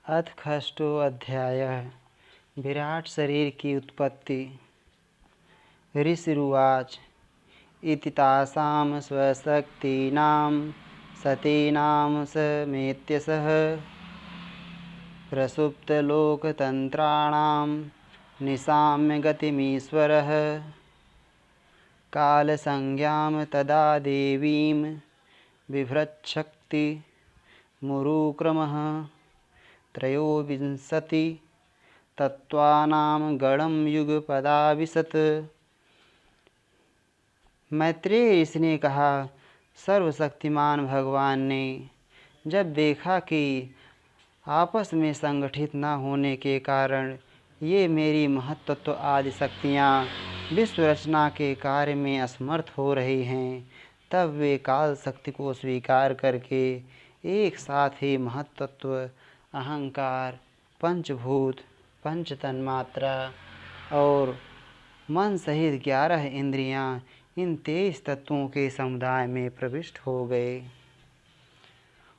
अथ षष्ठो अध्यायः। विराट शरीर की उत्पत्ति। ऋषिरुवाच इति तासां स्वशक्तीनां सतीनां समेत्य सः प्रसुप्तलोकतन्त्राणां निशाम्य गतिमीश्वरः कालसंज्ञां तदा देवीं बिभ्रच्छक्ति मुरुक्रमः त्रयोविंशति तत्त्वानां गणं युगपदाविशत्। मैत्रेय ऋषि ने कहा, सर्वशक्तिमान भगवान ने जब देखा कि आपस में संगठित न होने के कारण ये मेरी महत्त्व आदि शक्तियाँ विश्व रचना के कार्य में असमर्थ हो रही हैं, तब वे काल शक्ति को स्वीकार करके एक साथ ही महत्त्व, अहंकार, पंचभूत, पंच तन्मात्रा और मन सहित 11 इंद्रियां इन 23 तत्वों के समुदाय में प्रविष्ट हो गए।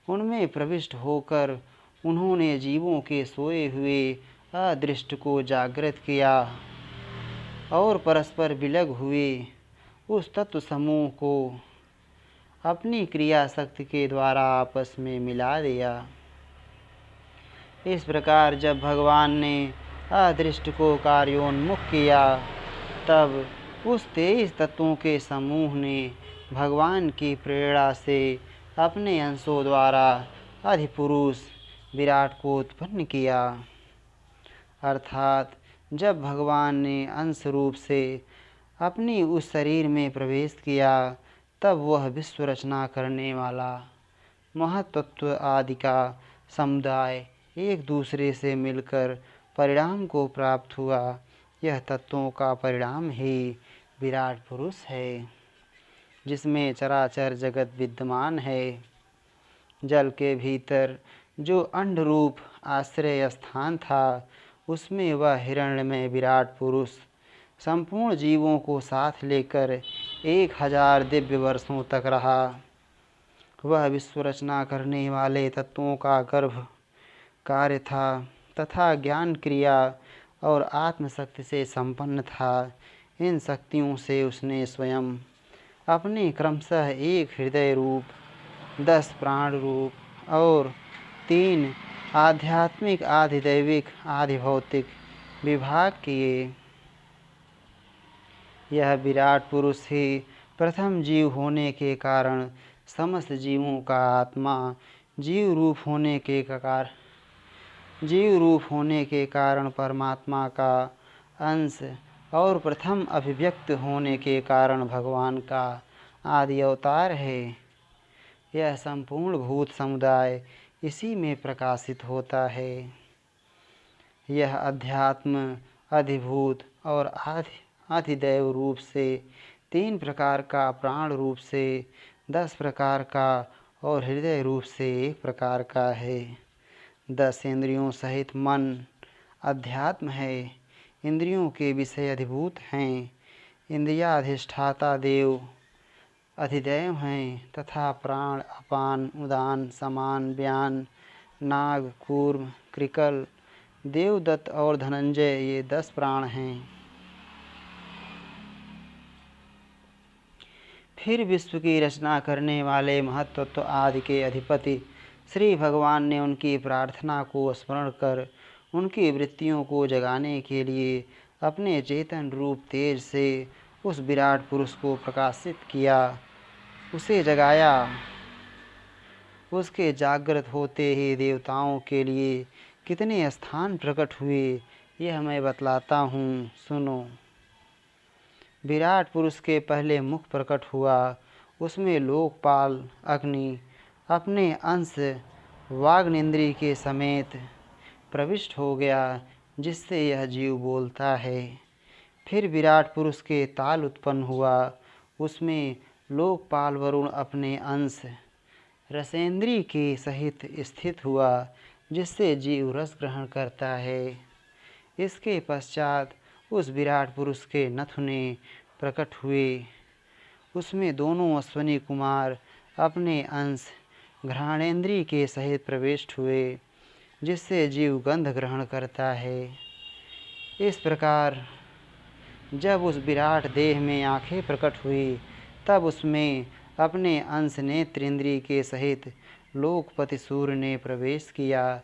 उनमें प्रविष्ट होकर उन्होंने जीवों के सोए हुए अदृष्ट को जागृत किया और परस्पर विलग हुए उस तत्व समूह को अपनी क्रिया शक्ति के द्वारा आपस में मिला दिया। इस प्रकार जब भगवान ने अदृष्ट को कार्योन्मुख किया, तब उस 23 तत्वों के समूह ने भगवान की प्रेरणा से अपने अंशों द्वारा अधिपुरुष विराट को उत्पन्न किया। अर्थात जब भगवान ने अंश रूप से अपनी उस शरीर में प्रवेश किया, तब वह विश्व रचना करने वाला महत्त्व आदि का समुदाय एक दूसरे से मिलकर परिणाम को प्राप्त हुआ। यह तत्वों का परिणाम ही विराट पुरुष है, जिसमें चराचर जगत विद्यमान है। जल के भीतर जो अंड रूप आश्रय स्थान था, उसमें वह हिरण्यमय विराट पुरुष संपूर्ण जीवों को साथ लेकर 1000 दिव्य वर्षों तक रहा। वह विश्व रचना करने वाले तत्वों का गर्भ कार्य था तथा ज्ञान क्रिया और आत्मशक्ति से संपन्न था। इन शक्तियों से उसने स्वयं अपने क्रमशः 1 हृदय रूप, 10 प्राण रूप और 3 आध्यात्मिक, आधिदैविक, आधिभौतिक विभाग किए। यह विराट पुरुष ही प्रथम जीव होने के कारण समस्त जीवों का आत्मा, जीव रूप होने के कारण परमात्मा का अंश और प्रथम अभिव्यक्त होने के कारण भगवान का आदि अवतार है। यह संपूर्ण भूत समुदाय इसी में प्रकाशित होता है। यह अध्यात्म, अधिभूत और अधिदैव रूप से 3 प्रकार का, प्राण रूप से 10 प्रकार का और हृदय रूप से 1 प्रकार का है। 10 इंद्रियों सहित मन अध्यात्म है। इंद्रियों के विषय अधिभूत हैं। इंद्रियाधिष्ठाता देव अधिदैव हैं तथा प्राण अपान, उदान, समान, व्यान, नाग, कूर्म, कृकल, देवदत्त और धनंजय ये 10 प्राण हैं। फिर विश्व की रचना करने वाले महत्त्व आदि के अधिपति श्री भगवान ने उनकी प्रार्थना को स्मरण कर उनकी वृत्तियों को जगाने के लिए अपने चेतन रूप तेज से उस विराट पुरुष को प्रकाशित किया, उसे जगाया। उसके जागृत होते ही देवताओं के लिए कितने स्थान प्रकट हुए, यह मैं बतलाता हूँ, सुनो। विराट पुरुष के पहले मुख प्रकट हुआ, उसमें लोकपाल अग्नि अपने अंश वाग्निंद्री के समेत प्रविष्ट हो गया, जिससे यह जीव बोलता है। फिर विराट पुरुष के ताल उत्पन्न हुआ, उसमें लोकपाल वरुण अपने अंश रसेंद्री के सहित स्थित हुआ, जिससे जीव रस ग्रहण करता है। इसके पश्चात उस विराट पुरुष के नथुने प्रकट हुए, उसमें दोनों अश्वनी कुमार अपने अंश घ्राणेन्द्रिय के सहित प्रविष्ट हुए। जिससे जीव गंध ग्रहण करता है। इस प्रकार जब उस विराट देह में आंखें प्रकट हुई, तब उसमें अपने अंश नेत्रेंद्रिय के सहित लोकपति सूर्य ने प्रवेश किया,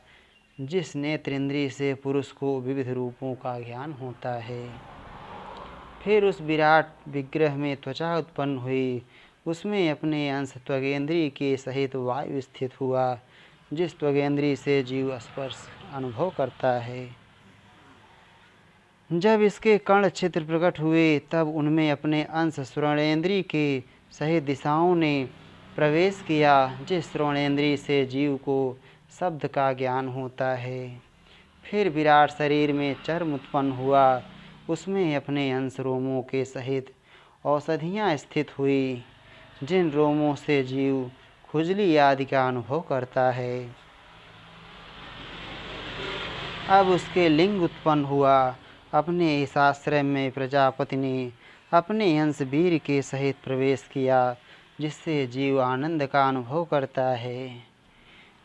जिस नेत्रेंद्रिय से पुरुष को विविध रूपों का ज्ञान होता है। फिर उस विराट विग्रह में त्वचा उत्पन्न हुई, उसमें अपने अंश त्वगेंद्रिय के सहित वायु स्थित हुआ, जिस त्वगेंद्रिय से जीव स्पर्श अनुभव करता है। जब इसके कर्ण छिद्र प्रकट हुए, तब उनमें अपने अंश श्रवणेंद्रिय के सहित दिशाओं ने प्रवेश किया, जिस श्रवणेंद्रिय से जीव को शब्द का ज्ञान होता है। फिर विराट शरीर में चर्म उत्पन्न हुआ, उसमें अपने अंश रोमों के सहित औषधियाँ स्थित हुई, जिन रोमों से जीव खुजली आदि का अनुभव करता है। अब उसके लिंग उत्पन्न हुआ, अपने इस आश्रम में प्रजापति ने अपने अंश वीर के सहित प्रवेश किया, जिससे जीव आनंद का अनुभव करता है।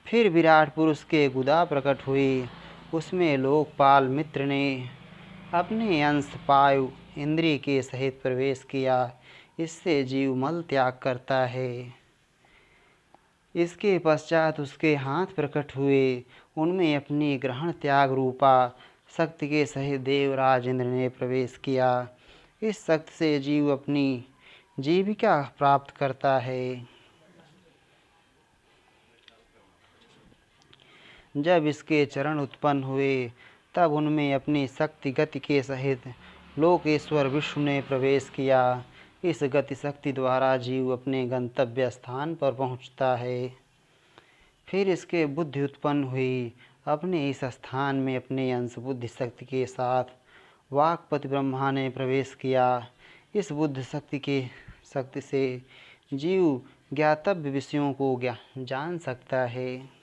फिर विराट पुरुष के गुदा प्रकट हुई, उसमें लोकपाल मित्र ने अपने अंश पायु इंद्रिय के सहित प्रवेश किया, इससे जीव मल त्याग करता है। इसके पश्चात उसके हाथ प्रकट हुए, उनमें अपनी ग्रहण त्याग रूपा शक्ति के सहित देवराज इंद्र ने प्रवेश किया। इस शक्ति से जीव अपनी जीविका प्राप्त करता है। जब इसके चरण उत्पन्न हुए, तब उनमें अपनी शक्ति गति के सहित लोकेश्वर विष्णु ने प्रवेश किया। इस गति शक्ति द्वारा जीव अपने गंतव्य स्थान पर पहुंचता है। फिर इसके बुद्धि उत्पन्न हुई, अपने इस स्थान में अपने अंश बुद्धि शक्ति के साथ वाक्पति ब्रह्मा ने प्रवेश किया। इस बुद्धि शक्ति से जीव ज्ञातव्य विषयों को जान सकता है।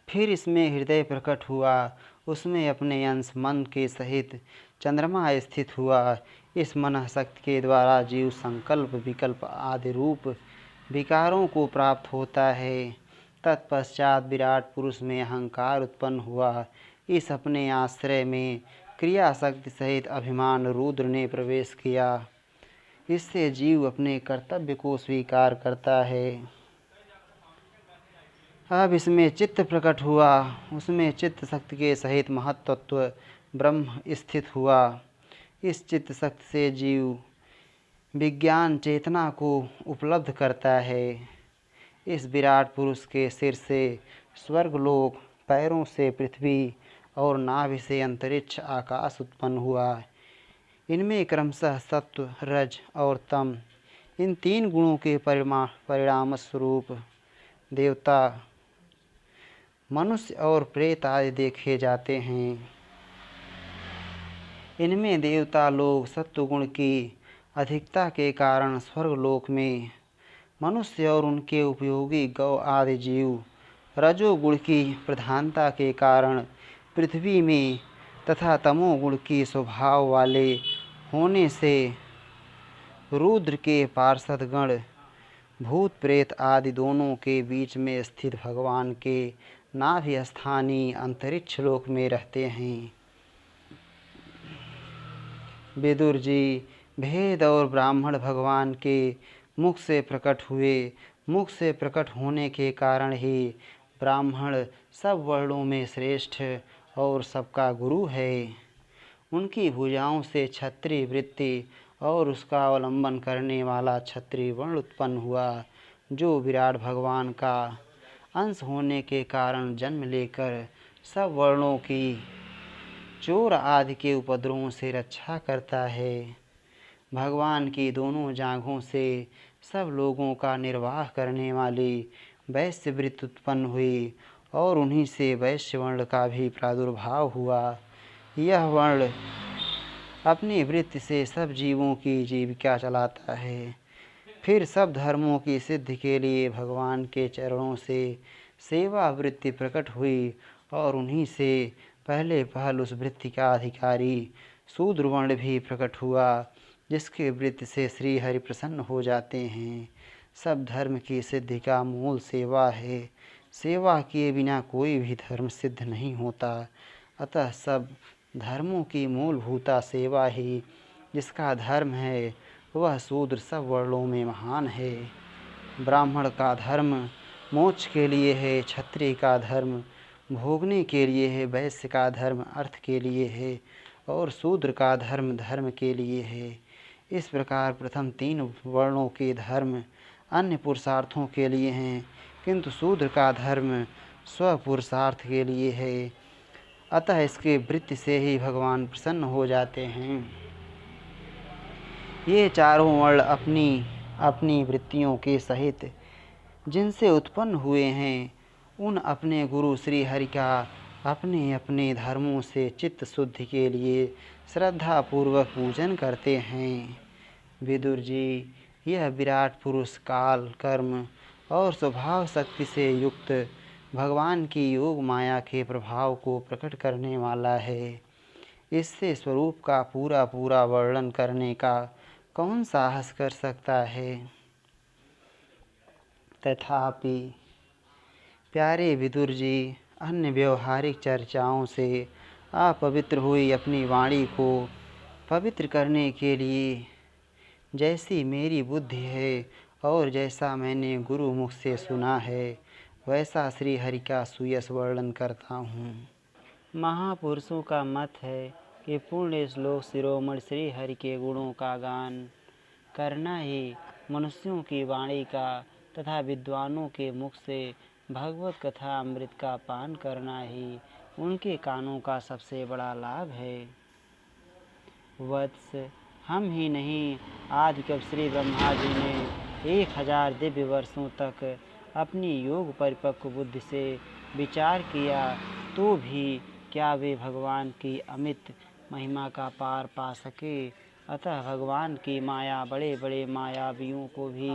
फिर इसमें हृदय प्रकट हुआ, उसमें अपने अंश मन के सहित चंद्रमा स्थित हुआ। इस मन शक्ति के द्वारा जीव संकल्प विकल्प आदि रूप विकारों को प्राप्त होता है। तत्पश्चात विराट पुरुष में अहंकार उत्पन्न हुआ। इस अपने आश्रय में क्रिया शक्ति सहित अभिमान रुद्र ने प्रवेश किया। इससे जीव अपने कर्तव्य को स्वीकार करता है। अब इसमें चित्त प्रकट हुआ, उसमें चित्त शक्ति के सहित महत्त्व ब्रह्म स्थित हुआ। इस चित्त शक्ति से जीव विज्ञान चेतना को उपलब्ध करता है। इस विराट पुरुष के सिर से स्वर्गलोक, पैरों से पृथ्वी और नाभि से अंतरिक्ष आकाश उत्पन्न हुआ। इनमें क्रमशः सत्व, रज और तम, इन तीन गुणों के परिणाम स्वरूप देवता, मनुष्य और प्रेत आदि देखे जाते हैं। इनमें देवता लोग सत्वगुण की अधिकता के कारण स्वर्गलोक में, मनुष्य और उनके उपयोगी गौ आदि जीव रजोगुण की प्रधानता के कारण पृथ्वी में तथा तमोगुण की स्वभाव वाले होने से रुद्र के पार्षदगण भूत प्रेत आदि दोनों के बीच में स्थित भगवान के नाभि स्थानीय अंतरिक्ष लोक में रहते हैं। विदुर जी भेद और ब्राह्मण भगवान के मुख से प्रकट हुए। मुख से प्रकट होने के कारण ही ब्राह्मण सब वर्णों में श्रेष्ठ और सबका गुरु है। उनकी भुजाओं से क्षत्रिय वृत्ति और उसका अवलंबन करने वाला क्षत्रिय वर्ण उत्पन्न हुआ, जो विराट भगवान का अंश होने के कारण जन्म लेकर सब वर्णों की चोर आदि के उपद्रवों से रक्षा करता है। भगवान की दोनों जांघों से सब लोगों का निर्वाह करने वाली वैश्य वृत्ति उत्पन्न हुई और उन्हीं से वैश्य वर्ण का भी प्रादुर्भाव हुआ। यह वर्ण अपनी वृत्ति से सब जीवों की जीविका चलाता है। फिर सब धर्मों की सिद्धि के लिए भगवान के चरणों से सेवा वृत्ति प्रकट हुई और उन्हीं से पहल उस वृत्ति का अधिकारी शूद्र वर्ण भी प्रकट हुआ, जिसके वृत्ति से श्री हरि प्रसन्न हो जाते हैं। सब धर्म की सिद्धि का मूल सेवा है। सेवा किए बिना कोई भी धर्म सिद्ध नहीं होता। अतः सब धर्मों की मूलभूता सेवा ही जिसका धर्म है वह शूद्र सब वर्णों में महान है। ब्राह्मण का धर्म मोक्ष के लिए है, क्षत्रिय का धर्म भोगने के लिए है, वैश्य का धर्म अर्थ के लिए है और शूद्र का धर्म धर्म के लिए है। इस प्रकार प्रथम 3 वर्णों के धर्म अन्य पुरुषार्थों के लिए हैं, किंतु शूद्र का धर्म स्वपुरुषार्थ के लिए है। अतः इसके वृत्ति से ही भगवान प्रसन्न हो जाते हैं। ये चारों वर्ण अपनी अपनी वृत्तियों के सहित जिनसे उत्पन्न हुए हैं, उन अपने गुरु श्री हरि का अपने अपने धर्मों से चित्त शुद्धि के लिए श्रद्धा पूर्वक पूजन करते हैं। विदुर जी, यह विराट पुरुष काल, कर्म और स्वभाव शक्ति से युक्त भगवान की योग माया के प्रभाव को प्रकट करने वाला है। इससे स्वरूप का पूरा पूरा वर्णन करने का कौन साहस कर सकता है। तथापि प्यारे विदुर जी, अन्य व्यवहारिक चर्चाओं से अपवित्र हुई अपनी वाणी को पवित्र करने के लिए जैसी मेरी बुद्धि है और जैसा मैंने गुरु मुख से सुना है, वैसा श्री हरि का सुयश वर्णन करता हूँ। महापुरुषों का मत है कि पूर्ण श्लोक शिरोमणि श्री हरि के गुणों का गान करना ही मनुष्यों की वाणी का तथा विद्वानों के मुख से भगवत कथा अमृत का पान करना ही उनके कानों का सबसे बड़ा लाभ है। वत्स, हम ही नहीं, आज कब श्री ब्रह्मा जी ने 1000 दिव्य वर्षों तक अपनी योग परिपक्व बुद्धि से विचार किया तो भी क्या वे भगवान की अमित महिमा का पार पा सके। अतः भगवान की माया बड़े बड़े मायावियों को भी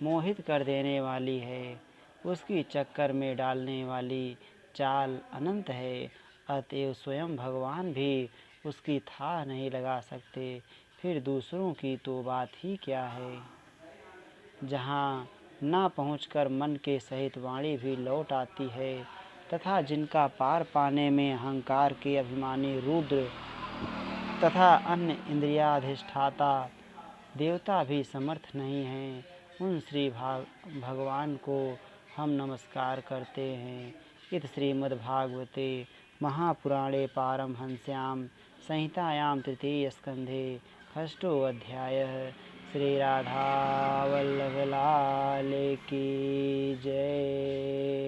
मोहित कर देने वाली है, उसकी चक्कर में डालने वाली चाल अनंत है। अतएव स्वयं भगवान भी उसकी था नहीं लगा सकते, फिर दूसरों की तो बात ही क्या है। जहाँ न पहुँचकर मन के सहित वाणी भी लौट आती है तथा जिनका पार पाने में अहंकार के अभिमानी रुद्र तथा अन्य इंद्रियाधिष्ठाता देवता भी समर्थ नहीं हैं, उन श्री भगवान को हम नमस्कार करते हैं। इत श्रीमद्भागवते महापुराणे पारमहंस्यां संहितायां तृतीय स्कंधे षष्ठो अध्यायः। श्री राधा वल्लभ लाल की जय।